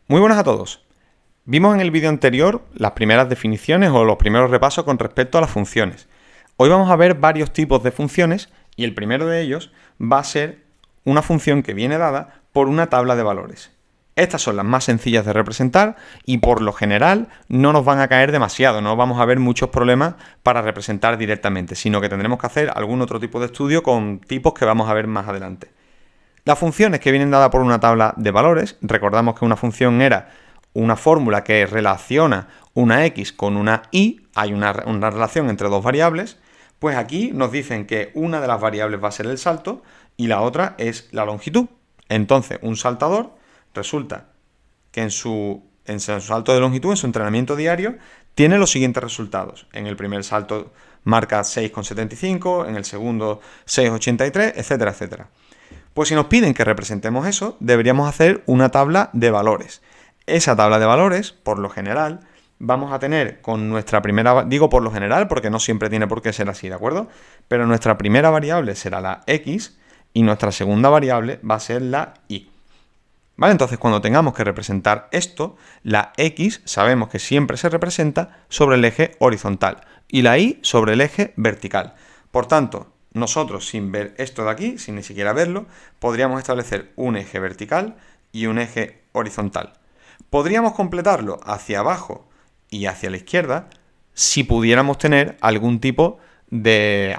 Muy buenas a todos. Vimos en el vídeo anterior las primeras definiciones o los primeros repasos con respecto a las funciones. Hoy vamos a ver varios tipos de funciones y el primero de ellos va a ser una función que viene dada por una tabla de valores. Estas son las más sencillas de representar y por lo general no nos van a caer demasiado, no vamos a ver muchos problemas para representar directamente, sino que tendremos que hacer algún otro tipo de estudio con tipos que vamos a ver más adelante. Las funciones que vienen dadas por una tabla de valores, recordamos que una función era una fórmula que relaciona una x con una y, hay una relación entre dos variables, pues aquí nos dicen que una de las variables va a ser el salto y la otra es la longitud. Entonces, un saltador resulta que en su salto de longitud, en su entrenamiento diario, tiene los siguientes resultados. En el primer salto marca 6,75, en el segundo 6,83, etcétera, etcétera. Pues si nos piden que representemos eso, deberíamos hacer una tabla de valores. Esa tabla de valores, por lo general, vamos a tener con nuestra primera, digo por lo general porque no siempre tiene por qué ser así, ¿de acuerdo? Pero nuestra primera variable será la x y nuestra segunda variable va a ser la y. ¿Vale? Entonces, cuando tengamos que representar esto, la x sabemos que siempre se representa sobre el eje horizontal y la y sobre el eje vertical. Por tanto, nosotros, sin ver esto de aquí, sin ni siquiera verlo, podríamos establecer un eje vertical y un eje horizontal. Podríamos completarlo hacia abajo y hacia la izquierda si pudiéramos tener algún tipo de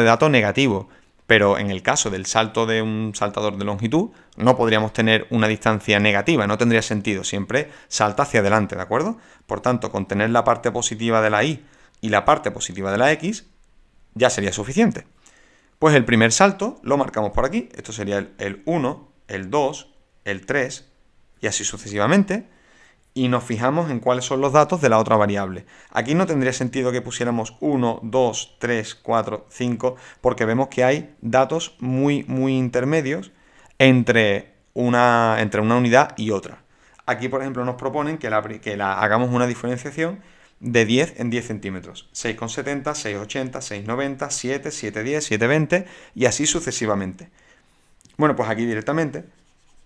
dato negativo. Pero en el caso del salto de un saltador de longitud, no podríamos tener una distancia negativa, no tendría sentido, siempre salta hacia adelante, ¿de acuerdo? Por tanto, con tener la parte positiva de la y y la parte positiva de la x, ya sería suficiente. Pues el primer salto lo marcamos por aquí, esto sería el 1, el 2, el 3 y así sucesivamente, y nos fijamos en cuáles son los datos de la otra variable. Aquí no tendría sentido que pusiéramos 1, 2, 3, 4, 5, porque vemos que hay datos muy intermedios entre una unidad y otra. Aquí, por ejemplo, nos proponen que hagamos una diferenciación de 10 en 10 centímetros. 6,70, 6,80, 6,90, 7, 7,10, 7,20 y así sucesivamente. Bueno, pues aquí directamente,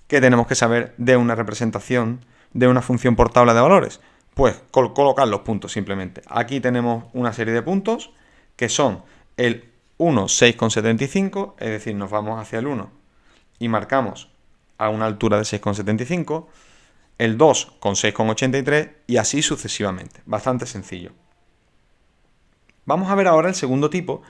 ¿qué tenemos que saber de una representación de una función por tabla de valores? Pues colocar los puntos simplemente. Aquí tenemos una serie de puntos que son el 1, 6,75, es decir, nos vamos hacia el 1 y marcamos a una altura de 6,75, el 2 con 6,83 y así sucesivamente. Bastante sencillo. Vamos a ver ahora el segundo tipo,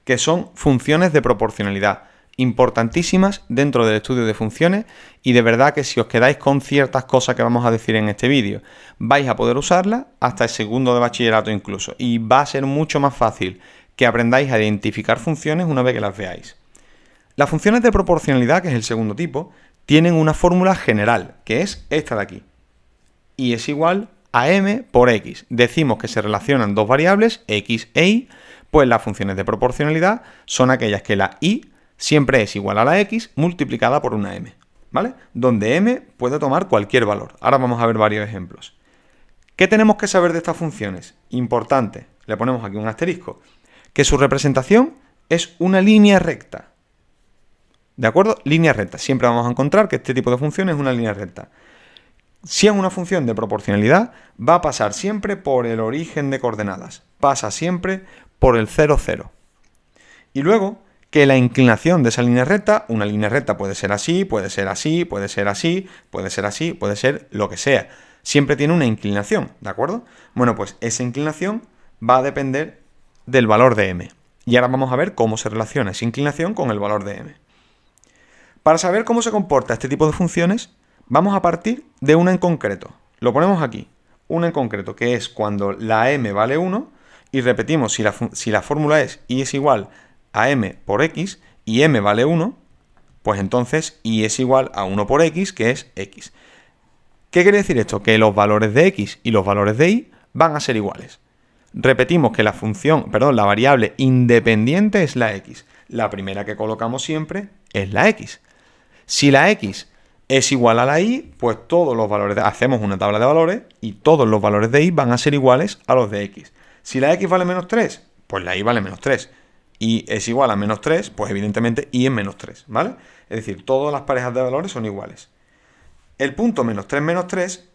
que son funciones de proporcionalidad, importantísimas dentro del estudio de funciones y de verdad que si os quedáis con ciertas cosas que vamos a decir en este vídeo, vais a poder usarlas hasta el segundo de bachillerato incluso y va a ser mucho más fácil que aprendáis a identificar funciones una vez que las veáis. Las funciones de proporcionalidad, que es el segundo tipo, tienen una fórmula general, que es esta de aquí. Y es igual a m por x. Decimos que se relacionan dos variables, x e y, pues las funciones de proporcionalidad son aquellas que la y siempre es igual a la x multiplicada por una m, ¿vale? Donde m puede tomar cualquier valor. Ahora vamos a ver varios ejemplos. ¿Qué tenemos que saber de estas funciones? Importante, le ponemos aquí un asterisco, que su representación es una línea recta. ¿De acuerdo? Línea recta. Siempre vamos a encontrar que este tipo de función es una línea recta. Si es una función de proporcionalidad, va a pasar siempre por el origen de coordenadas. Pasa siempre por el 0, 0. Y luego, que la inclinación de esa línea recta, una línea recta puede ser así, puede ser así, puede ser así, puede ser así, puede ser lo que sea. Siempre tiene una inclinación, ¿de acuerdo? Bueno, pues esa inclinación va a depender del valor de m. Y ahora vamos a ver cómo se relaciona esa inclinación con el valor de m. Para saber cómo se comporta este tipo de funciones, vamos a partir de una en concreto. Lo ponemos aquí. Una en concreto, que es cuando la m vale 1, y repetimos, si la fórmula es y es igual a m por x, y m vale 1, pues entonces y es igual a 1 por x, que es x. ¿Qué quiere decir esto? Que los valores de x y los valores de y van a ser iguales. Repetimos que la variable independiente es la x. La primera que colocamos siempre es la x. Si la x es igual a la y, pues todos los valores hacemos una tabla de valores y todos los valores de y van a ser iguales a los de x. Si la x vale menos 3, pues la y vale menos 3. Y es igual a menos 3, pues evidentemente y es menos 3, ¿vale? Es decir, todas las parejas de valores son iguales. El punto menos 3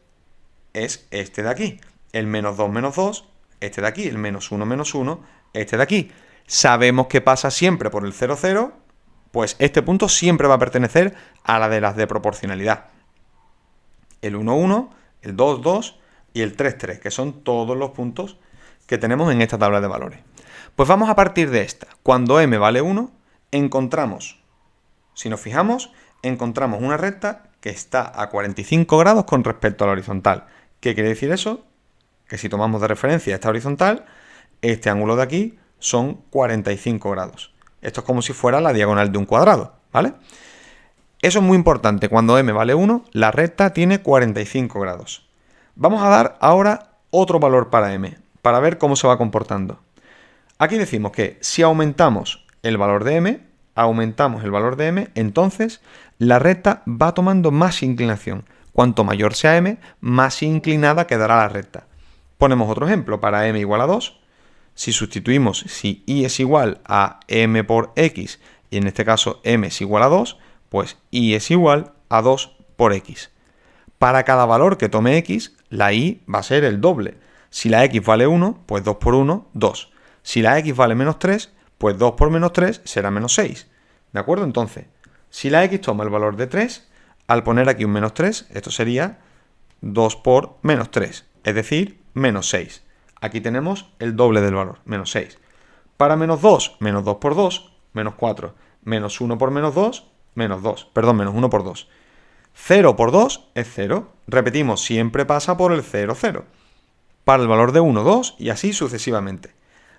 es este de aquí. El menos 2 menos 2, este de aquí. El menos 1 menos 1, este de aquí. Sabemos que pasa siempre por el 0, 0, pues este punto siempre va a pertenecer a la de las de proporcionalidad. El 1, 1, el 2, 2 y el 3, 3, que son todos los puntos que tenemos en esta tabla de valores. Pues vamos a partir de esta. Cuando m vale 1, encontramos, si nos fijamos, encontramos una recta que está a 45 grados con respecto a la horizontal. ¿Qué quiere decir eso? Que si tomamos de referencia esta horizontal, este ángulo de aquí son 45 grados. Esto es como si fuera la diagonal de un cuadrado, ¿vale? Eso es muy importante. Cuando m vale 1, la recta tiene 45 grados. Vamos a dar ahora otro valor para m, para ver cómo se va comportando. Aquí decimos que si aumentamos el valor de m, entonces la recta va tomando más inclinación. Cuanto mayor sea m, más inclinada quedará la recta. Ponemos otro ejemplo. Para m igual a 2, si sustituimos, si y es igual a m por x, y en este caso m es igual a 2, pues y es igual a 2 por x. Para cada valor que tome x, la y va a ser el doble. Si la x vale 1, pues 2 por 1, 2. Si la x vale menos 3, pues 2 por menos 3 será menos 6. ¿De acuerdo? Entonces, si la x toma el valor de 3, al poner aquí un menos 3, esto sería 2 por menos 3, es decir, menos 6. Aquí tenemos el doble del valor, menos 6. Para menos 2 por 2, menos 4. Menos 1 por menos 2, menos 2. Perdón, menos 1 por 2. 0 por 2 es 0. Repetimos, siempre pasa por el 0, 0. Para el valor de 1, 2 y así sucesivamente.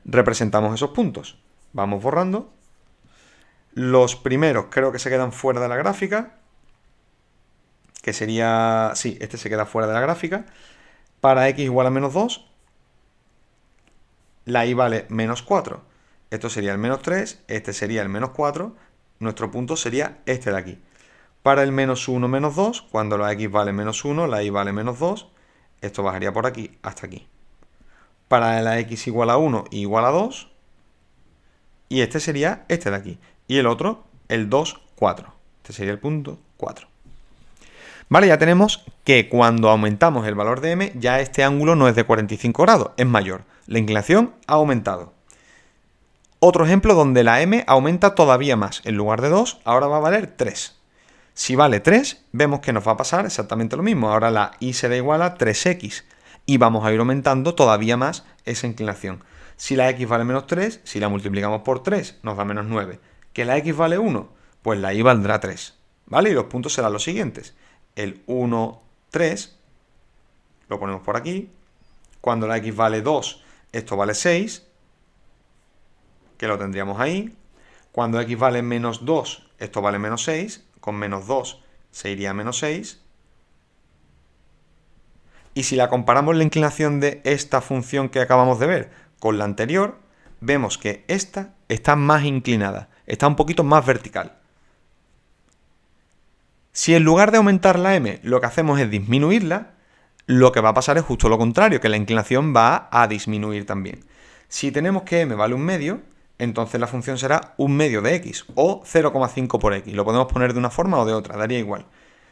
Representamos esos puntos. Vamos borrando. Los primeros creo que se quedan fuera de la gráfica. Que sería... sí, este se queda fuera de la gráfica. Para x igual a menos 2, la y vale menos 4. Esto sería el menos 3, este sería el menos 4. Nuestro punto sería este de aquí. Para el menos 1, menos 2, cuando la x vale menos 1, la y vale menos 2, esto bajaría por aquí hasta aquí. Para la x igual a 1 y igual a 2, y este sería este de aquí. Y el otro, el 2, 4. Este sería el punto 4. Vale, ya tenemos que cuando aumentamos el valor de m, ya este ángulo no es de 45 grados, es mayor. La inclinación ha aumentado. Otro ejemplo donde la m aumenta todavía más. En lugar de 2, ahora va a valer 3. Si vale 3, vemos que nos va a pasar exactamente lo mismo. Ahora la y será igual a 3x. Y vamos a ir aumentando todavía más esa inclinación. Si la x vale menos 3, si la multiplicamos por 3, nos da menos 9. ¿Que la x vale 1? Pues la y valdrá 3. ¿Vale? Y los puntos serán los siguientes. El 1, 3, lo ponemos por aquí. Cuando la x vale 2, esto vale 6, que lo tendríamos ahí. Cuando x vale menos 2, esto vale menos 6. Con menos 2 se iría a menos 6. Y si la comparamos la inclinación de esta función que acabamos de ver con la anterior, vemos que esta está más inclinada, está un poquito más vertical. Si en lugar de aumentar la m lo que hacemos es disminuirla, lo que va a pasar es justo lo contrario, que la inclinación va a disminuir también. Si tenemos que m vale un medio, entonces la función será un medio de x, o 0,5 por x. Lo podemos poner de una forma o de otra, daría igual.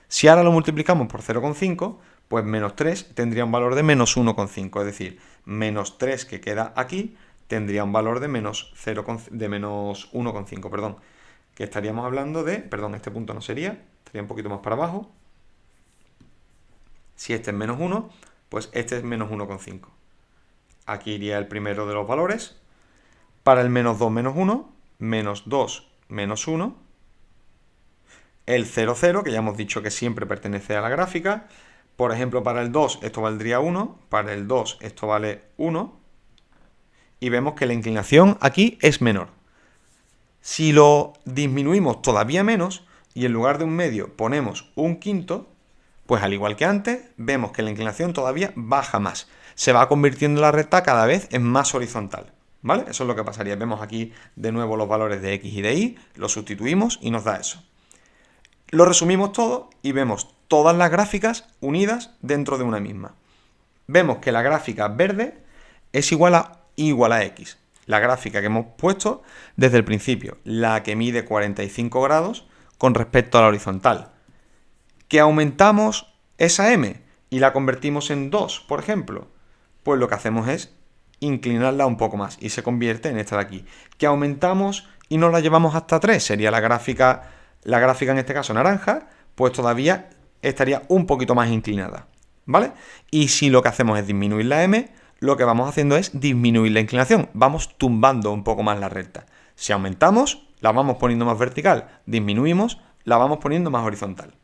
Si ahora lo multiplicamos por 0,5, pues menos 3 tendría un valor de menos 1,5. Es decir, menos 3 que queda aquí tendría un valor de menos 1,5, perdón. Que estaríamos hablando de, perdón, este punto no sería, estaría un poquito más para abajo. Si este es menos 1, pues este es menos 1,5. Aquí iría el primero de los valores. Para el menos 2 menos 1, menos 2 menos 1. El 0, 0, que ya hemos dicho que siempre pertenece a la gráfica. Por ejemplo, para el 2 esto valdría 1, para el 2 esto vale 1. Y vemos que la inclinación aquí es menor. Si lo disminuimos todavía menos y en lugar de un medio ponemos un quinto, pues al igual que antes, vemos que la inclinación todavía baja más. Se va convirtiendo la recta cada vez en más horizontal. ¿Vale? Eso es lo que pasaría. Vemos aquí de nuevo los valores de x y de y, los sustituimos y nos da eso. Lo resumimos todo y vemos todas las gráficas unidas dentro de una misma. Vemos que la gráfica verde es igual a y igual a x. La gráfica que hemos puesto desde el principio, la que mide 45 grados con respecto a la horizontal. ¿Que aumentamos esa m? y la convertimos en 2, por ejemplo, pues lo que hacemos es inclinarla un poco más y se convierte en esta de aquí. Que aumentamos y nos la llevamos hasta 3, sería la gráfica en este caso naranja, pues todavía estaría un poquito más inclinada, ¿vale? Y si lo que hacemos es disminuir la m, lo que vamos haciendo es disminuir la inclinación, vamos tumbando un poco más la recta. Si aumentamos, la vamos poniendo más vertical, disminuimos, la vamos poniendo más horizontal.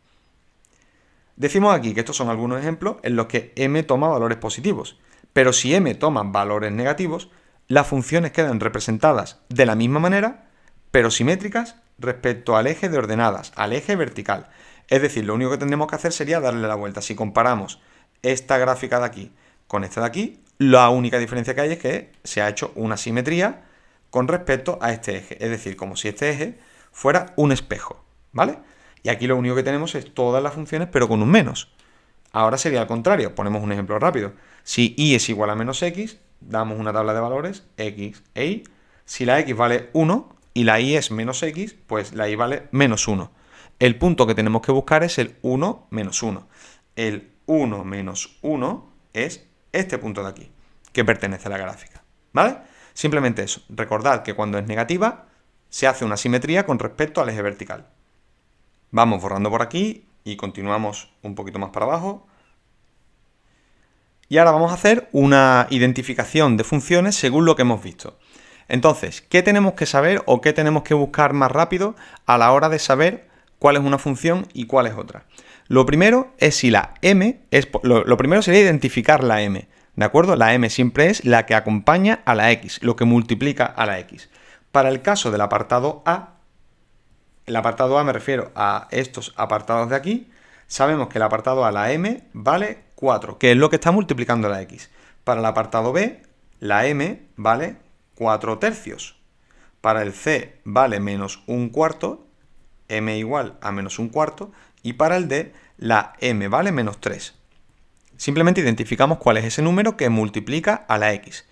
Decimos aquí que estos son algunos ejemplos en los que m toma valores positivos, pero si m toma valores negativos, las funciones quedan representadas de la misma manera, pero simétricas respecto al eje de ordenadas, al eje vertical. Es decir, lo único que tendremos que hacer sería darle la vuelta. Si comparamos esta gráfica de aquí con esta de aquí, la única diferencia que hay es que se ha hecho una simetría con respecto a este eje. Es decir, como si este eje fuera un espejo, ¿vale? Y aquí lo único que tenemos es todas las funciones, pero con un menos. Ahora sería al contrario. Ponemos un ejemplo rápido. Si y es igual a menos x, damos una tabla de valores, x e y. Si la x vale 1 y la y es menos x, pues la y vale menos 1. El punto que tenemos que buscar es el 1 menos 1. El 1 menos 1 es este punto de aquí, que pertenece a la gráfica, ¿vale? Simplemente eso. Recordad que cuando es negativa, se hace una simetría con respecto al eje vertical. Vamos borrando por aquí y continuamos un poquito más para abajo. Y ahora vamos a hacer una identificación de funciones según lo que hemos visto. Entonces, ¿qué tenemos que saber o qué tenemos que buscar más rápido a la hora de saber cuál es una función y cuál es otra? Lo primero es si la m es... Lo primero sería identificar la m, ¿de acuerdo? La m siempre es la que acompaña a la x, lo que multiplica a la x. Para el caso del apartado A, el apartado A me refiero a estos apartados de aquí, sabemos que el apartado A, la m, vale 4, que es lo que está multiplicando la x. Para el apartado B, la m vale 4 tercios. Para el C vale menos un cuarto, m igual a menos un cuarto, y para el D, la m vale menos 3. Simplemente identificamos cuál es ese número que multiplica a la x.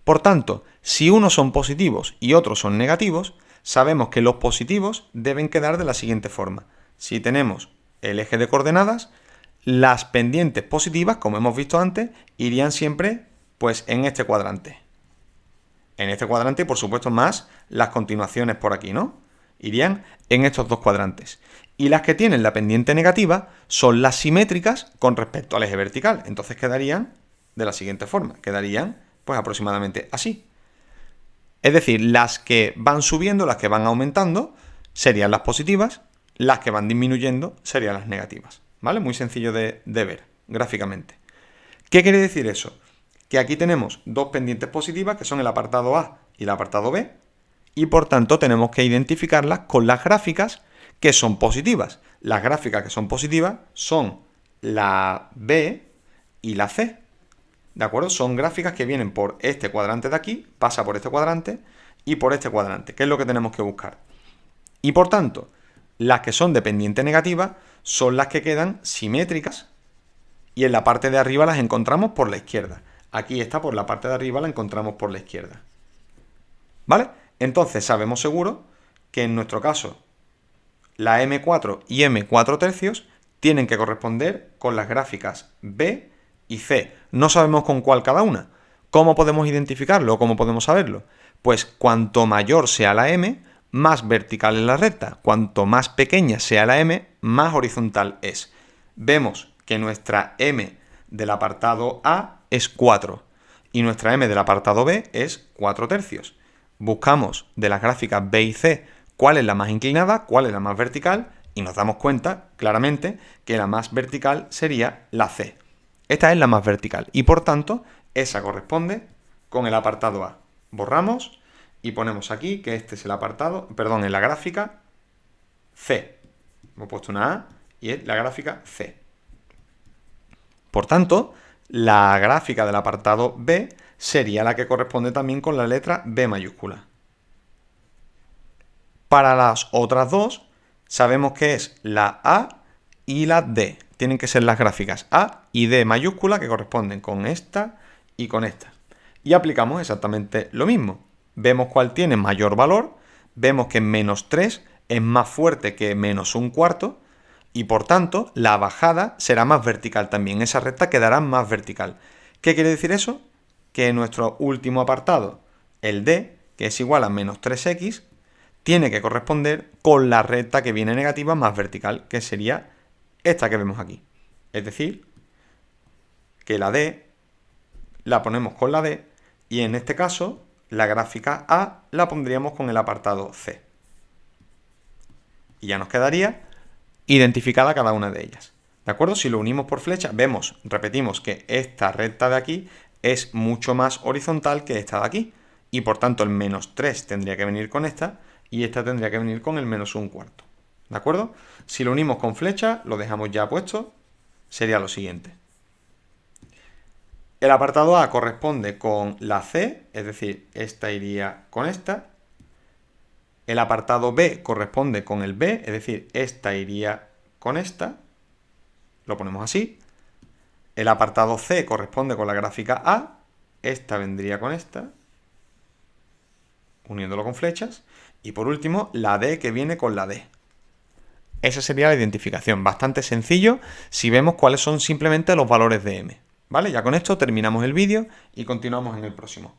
Por tanto, si unos son positivos y otros son negativos, sabemos que los positivos deben quedar de la siguiente forma. Si tenemos el eje de coordenadas, las pendientes positivas, como hemos visto antes, irían siempre pues en este cuadrante. En este cuadrante, por supuesto, más las continuaciones por aquí, ¿no? Irían en estos dos cuadrantes. Y las que tienen la pendiente negativa son las simétricas con respecto al eje vertical. Entonces quedarían de la siguiente forma. Quedarían pues aproximadamente así. Es decir, las que van subiendo, las que van aumentando, serían las positivas, las que van disminuyendo serían las negativas, ¿vale? Muy sencillo de ver gráficamente. ¿Qué quiere decir eso? Que aquí tenemos dos pendientes positivas, que son el apartado A y el apartado B, y por tanto tenemos que identificarlas con las gráficas que son positivas. Las gráficas que son positivas son la B y la C. ¿De acuerdo? Son gráficas que vienen por este cuadrante de aquí, pasa por este cuadrante y por este cuadrante, que es lo que tenemos que buscar. Y por tanto, las que son de pendiente negativa son las que quedan simétricas y en la parte de arriba las encontramos por la izquierda. Aquí está por la parte de arriba, la encontramos por la izquierda. ¿Vale? Entonces sabemos seguro que en nuestro caso la M4 y M4 tercios tienen que corresponder con las gráficas B y C. No sabemos con cuál cada una. ¿Cómo podemos identificarlo o cómo podemos saberlo? Pues cuanto mayor sea la M, más vertical es la recta. Cuanto más pequeña sea la M, más horizontal es. Vemos que nuestra M del apartado A es 4 y nuestra M del apartado B es 4 tercios. Buscamos de las gráficas B y C cuál es la más inclinada, cuál es la más vertical y nos damos cuenta claramente que la más vertical sería la C. Esta es la más vertical y por tanto esa corresponde con el apartado A. Borramos y ponemos aquí que este es el apartado, perdón, en la gráfica C. Hemos puesto una A y es la gráfica C. Por tanto, la gráfica del apartado B sería la que corresponde también con la letra B mayúscula. Para las otras dos, sabemos que es la A y la D. Tienen que ser las gráficas A y D mayúscula que corresponden con esta y con esta. Y aplicamos exactamente lo mismo. Vemos cuál tiene mayor valor, vemos que menos 3 es más fuerte que menos un cuarto y por tanto la bajada será más vertical también, esa recta quedará más vertical. ¿Qué quiere decir eso? Que nuestro último apartado, el D, que es igual a menos 3x, tiene que corresponder con la recta que viene negativa más vertical, que sería esta que vemos aquí. Es decir, que la D la ponemos con la D y en este caso la gráfica A la pondríamos con el apartado C. Y ya nos quedaría identificada cada una de ellas. ¿De acuerdo? Si lo unimos por flecha, vemos, repetimos, que esta recta de aquí es mucho más horizontal que esta de aquí. Y por tanto el menos 3 tendría que venir con esta y esta tendría que venir con el menos 1/4. ¿De acuerdo? Si lo unimos con flecha, lo dejamos ya puesto, sería lo siguiente. El apartado A corresponde con la C, es decir, esta iría con esta. El apartado B corresponde con el B, es decir, esta iría con esta. Lo ponemos así. El apartado C corresponde con la gráfica A. Esta vendría con esta, uniéndolo con flechas. Y por último, la D que viene con la D. Esa sería la identificación. Bastante sencillo si vemos cuáles son simplemente los valores de M. ¿Vale? Ya con esto terminamos el vídeo y continuamos en el próximo.